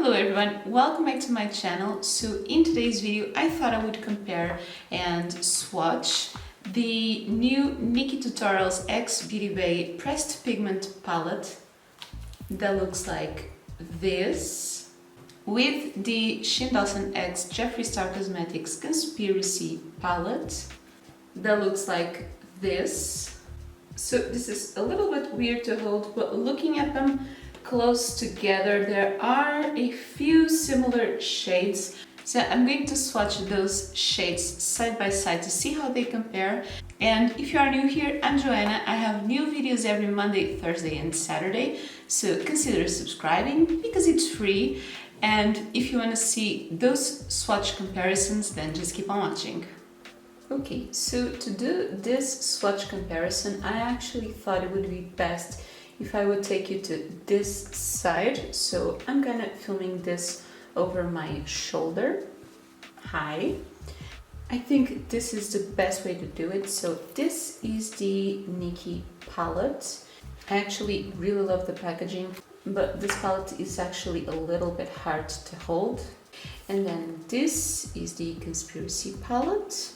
Hello everyone, welcome back to my channel. So in today's video I thought I would compare and swatch the new NikkieTutorials X Beauty Bay Pressed Pigment palette that looks like this with the Dawson X Jeffree Star Cosmetics Conspiracy palette that looks like this. So this is a little bit weird to hold, but looking at them close together, there are a few similar shades. So I'm going to swatch those shades side by side to see how they compare. And if you are new here, I'm Joanna. I have new videos every Monday, Thursday and Saturday. So consider subscribing because it's free. And if you want to see those swatch comparisons, then just keep on watching. Okay, so to do this swatch comparison, I actually thought it would be best if I would take you to this side. So I'm gonna filming this over my shoulder. Hi. I think this is the best way to do it. So this is the Nikkie palette. I actually really love the packaging, but this palette is actually a little bit hard to hold. And then this is the Conspiracy palette.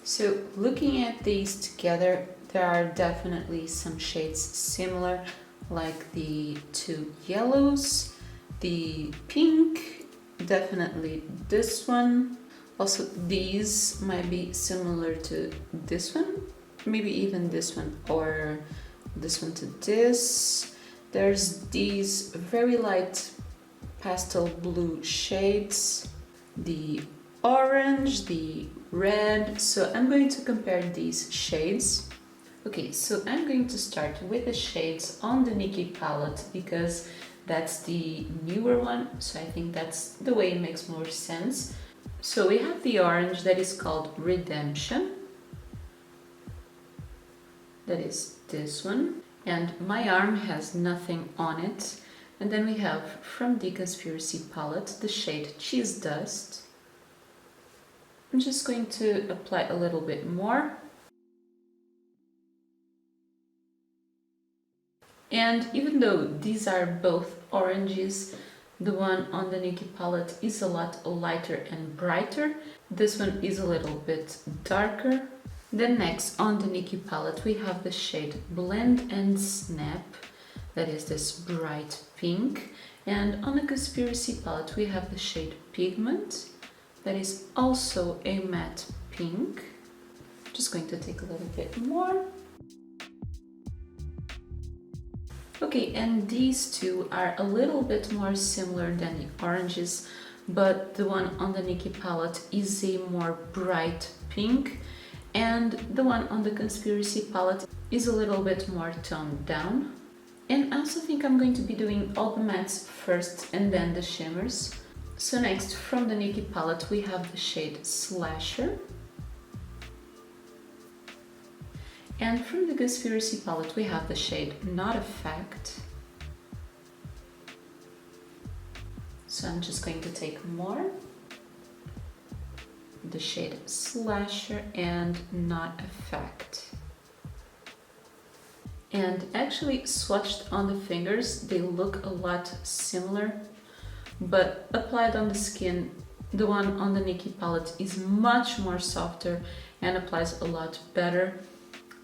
So looking at these together, there are definitely some shades similar, like the two yellows, the pink, definitely this one. Also, these might be similar to this one, maybe even this one, or this one to this. There's these very light pastel blue shades, the orange, the red. So I'm going to compare these shades. Okay, so I'm going to start with the shades on the Nikkie palette because that's the newer one, so I think that's the way it makes more sense. So we have the orange that is called Redemption. That is this one. And my arm has nothing on it. And then we have from the Conspiracy palette the shade Cheese Dust. I'm just going to apply a little bit more. And even though these are both oranges, the one on the Nikkie palette is a lot lighter and brighter. This one is a little bit darker. Then next on the Nikkie palette we have the shade Blend and Snap, that is this bright pink. And on the Conspiracy palette we have the shade Pigment, that is also a matte pink. I'm just going to take a little bit more. Okay, and these two are a little bit more similar than the oranges, but the one on the Nikkie palette is a more bright pink, and the one on the Conspiracy palette is a little bit more toned down. And I also think I'm going to be doing all the mattes first and then the shimmers. So next, from the Nikkie palette, we have the shade Slasher. And from the Conspiracy palette, we have the shade Not Effect. So I'm just going to take more. The shade Slasher and Not Effect. And actually swatched on the fingers, they look a lot similar, but applied on the skin, the one on the Nikkie palette is much more softer and applies a lot better.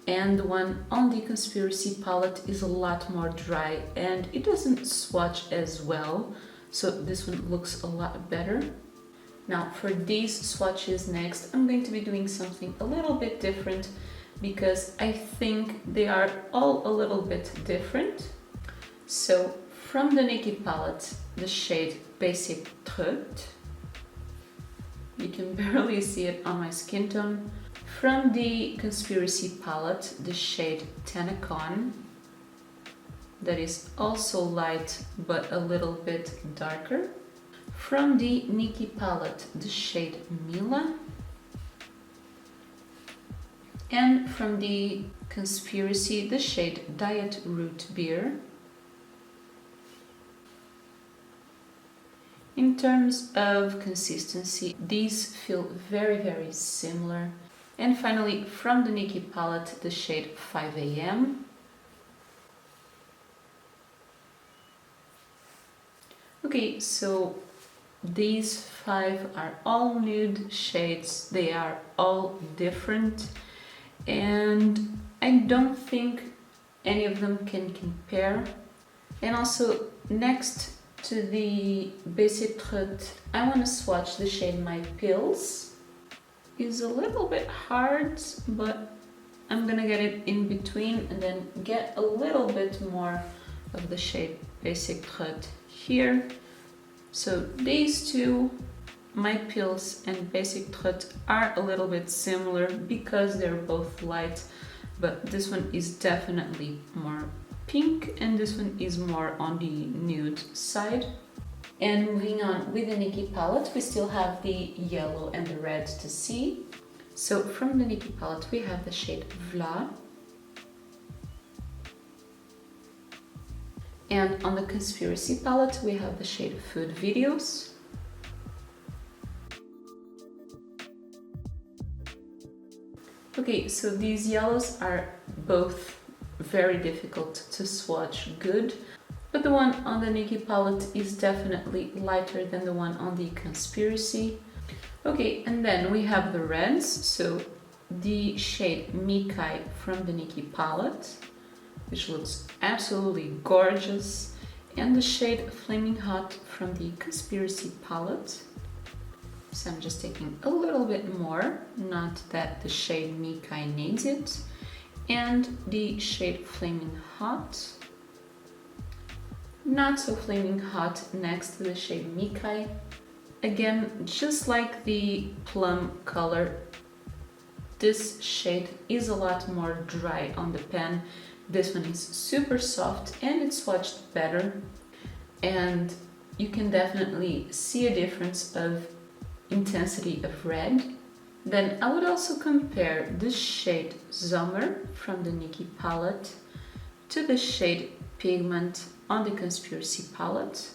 And the one on the Conspiracy palette is a lot more dry and it doesn't swatch as well, so this one looks a lot better. Now for these swatches next, I'm going to be doing something a little bit different because I think they are all a little bit different. So from the Nikkie palette, the shade Basic Truth. You can barely see it on my skin tone. From the Conspiracy palette, the shade Tenacon, that is also light but a little bit darker. From the Nikkie palette, the shade Mila. And from the Conspiracy, the shade Diet Root Beer. In terms of consistency, these feel very, very similar. And finally, from the Nikkie palette, the shade 5 AM. Okay, so these 5 are all nude shades. They are all different, and I don't think any of them can compare. And also, next to the Basic Truth, I want to swatch the shade My Pills. It's a little bit hard, but I'm gonna get it in between and then get a little bit more of the shade Basic Truth here. So these two, My Pills and Basic Truth, are a little bit similar because they're both light, but this one is definitely more pink and this one is more on the nude side. And moving on with the Nikkie palette, we still have the yellow and the red to see. So from the Nikkie palette we have the shade Vla. And on the Conspiracy palette we have the shade Food Videos. Okay, so these yellows are both very difficult to swatch good, but the one on the Nikkie palette is definitely lighter than the one on the Conspiracy. Okay, and then we have the reds, so the shade Mikai from the Nikkie palette, which looks absolutely gorgeous, and the shade Flaming Hot from the Conspiracy palette. So I'm just taking a little bit more, not that the shade Mikai needs it, and the shade Flaming Hot. Not so flaming hot next to the shade Mikai. Again, just like the plum color, this shade is a lot more dry on the pen. This one is super soft and it's swatched better, and you can definitely see a difference of intensity of red. Then I would also compare the shade Sommer from the Nikkie palette to the shade Pigment on the Conspiracy palette.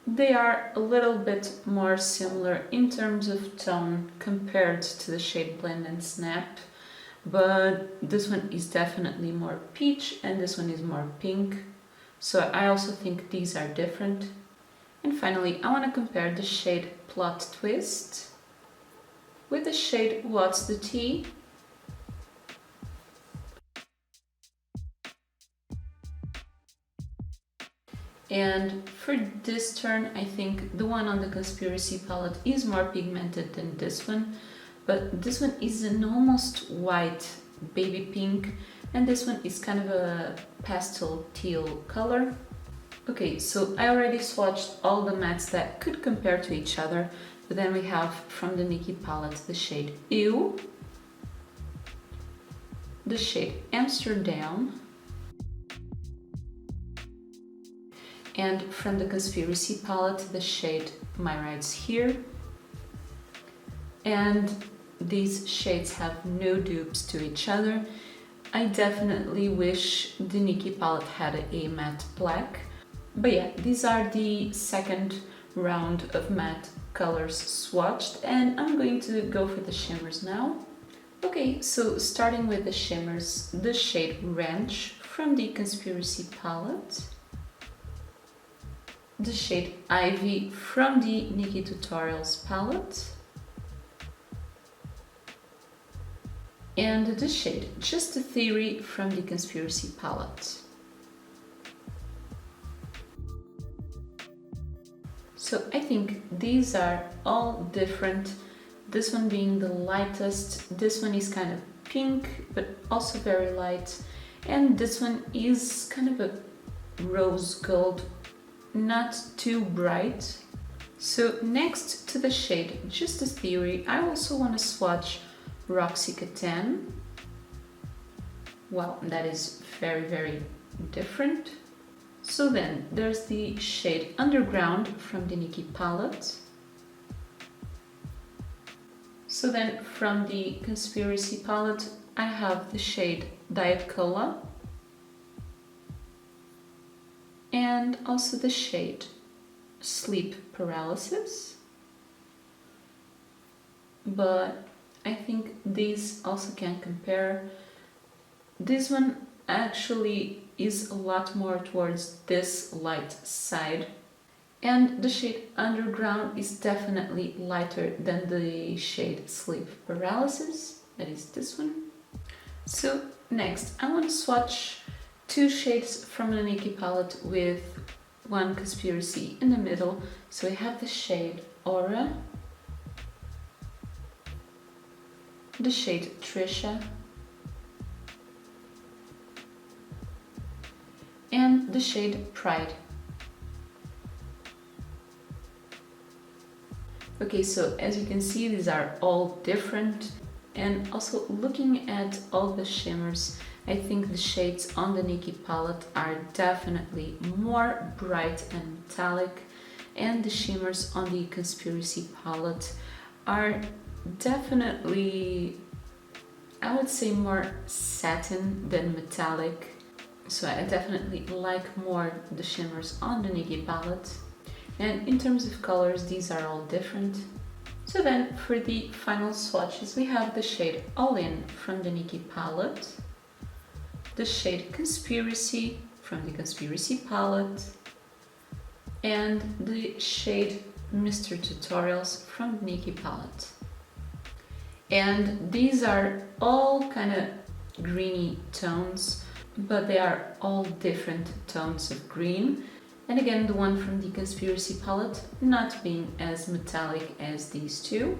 They are a little bit more similar in terms of tone compared to the shade Blend and Snap, but this one is definitely more peach and this one is more pink, so I also think these are different. And finally, I want to compare the shade Plot Twist with the shade What's the Tea. And for this turn, I think the one on the Conspiracy palette is more pigmented than this one, but this one is an almost white baby pink, and this one is kind of a pastel teal color. Okay, so I already swatched all the mattes that could compare to each other, but then we have from the Nikkie palette the shade Ew, the shade Amsterdam, and from the Conspiracy palette the shade My Rights Here. And these shades have no dupes to each other. I definitely wish the Nikkie palette had a matte black. But yeah, these are the second round of matte colors swatched, and I'm going to go for the shimmers now. Okay, so starting with the shimmers, the shade Ranch from the Conspiracy palette, the shade Ivy from the NikkieTutorials palette, and the shade Just a Theory from the Conspiracy palette. So I think these are all different, this one being the lightest, this one is kind of pink but also very light, and this one is kind of a rose gold, not too bright. So next to the shade Just a Theory, I also want to swatch Roxy Catan. Well, that is very, very different. So then there's the shade Underground from the Nikkie palette. So then from the Conspiracy palette I have the shade Diet Cola and also the shade Sleep Paralysis. But I think these also can compare. This one actually is a lot more towards this light side, and the shade Underground is definitely lighter than the shade Sleep Paralysis, that is this one. So next I want to swatch two shades from the Nikkie palette with one Conspiracy in the middle. So we have the shade Aura, the shade Trisha, and the shade Pride. Okay, so as you can see, these are all different, and also looking at all the shimmers, I think the shades on the Nikkie palette are definitely more bright and metallic, and the shimmers on the Conspiracy palette are definitely, I would say, more satin than metallic. So I definitely like more the shimmers on the Nikkie palette. And in terms of colors, these are all different. So then for the final swatches, we have the shade All In from the Nikkie palette, the shade Conspiracy from the Conspiracy palette, and the shade Mr. Tutorials from the Nikkie palette. And these are all kind of greeny tones, but they are all different tones of green. And again, the one from the Conspiracy palette not being as metallic as these two.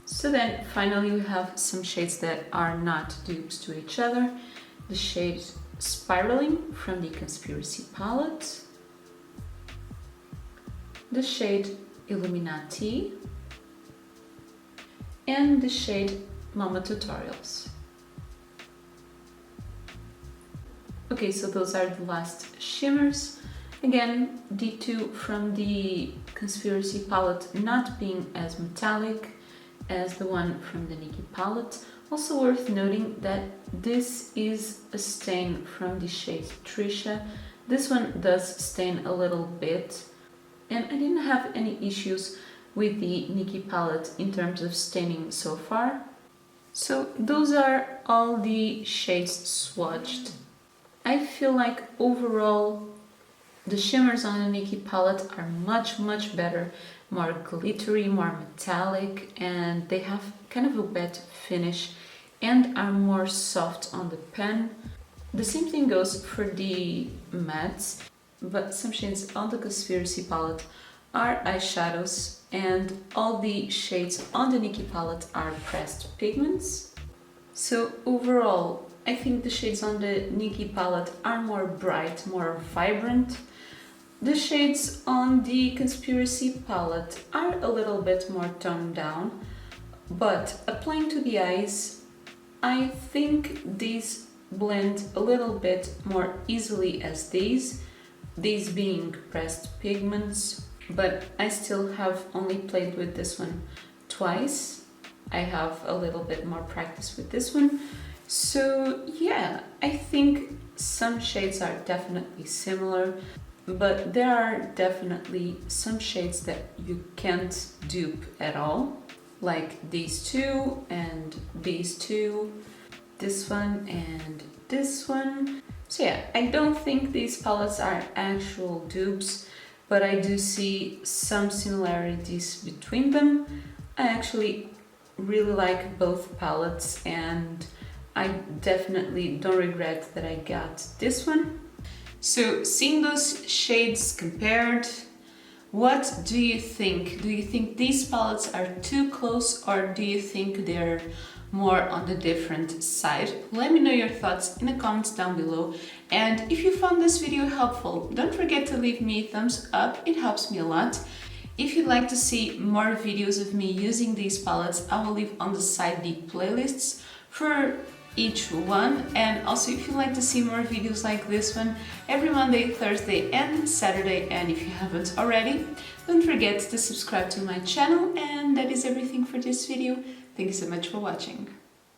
So then finally we have some shades that are not dupes to each other. The shade Spiraling from the Conspiracy palette, the shade Illuminati, and the shade Mama Tutorials. Okay, so those are the last shimmers. Again, the two from the Conspiracy palette not being as metallic as the one from the Nikkie palette. Also worth noting that this is a stain from the shade Trisha. This one does stain a little bit, and I didn't have any issues with the Nikkie palette in terms of staining so far. So those are all the shades swatched. I feel like overall the shimmers on the Nikkie palette are much better, more glittery, more metallic, and they have kind of a wet finish and are more soft on the pen. The same thing goes for the mattes, but some shades on the Conspiracy palette are eyeshadows, and all the shades on the Nikkie palette are pressed pigments. So overall, I think the shades on the Nikkie palette are more bright, more vibrant. The shades on the Conspiracy palette are a little bit more toned down, but applying to the eyes, I think these blend a little bit more easily as these being pressed pigments, but I still have only played with this one twice. I have a little bit more practice with this one. So yeah, I think some shades are definitely similar, but there are definitely some shades that you can't dupe at all, like these two and these two, this one and this one. So yeah, I don't think these palettes are actual dupes, but I do see some similarities between them. I actually really like both palettes, and I definitely don't regret that I got this one. So seeing those shades compared, what do you think? Do you think these palettes are too close, or do you think they're more on the different side? Let me know your thoughts in the comments down below. And if you found this video helpful, don't forget to leave me a thumbs up, it helps me a lot. If you'd like to see more videos of me using these palettes, I will leave on the side the playlists for each one. And also, if you'd like to see more videos like this one every Monday, Thursday and Saturday, and if you haven't already, don't forget to subscribe to my channel. And that is everything for this video. Thank you so much for watching.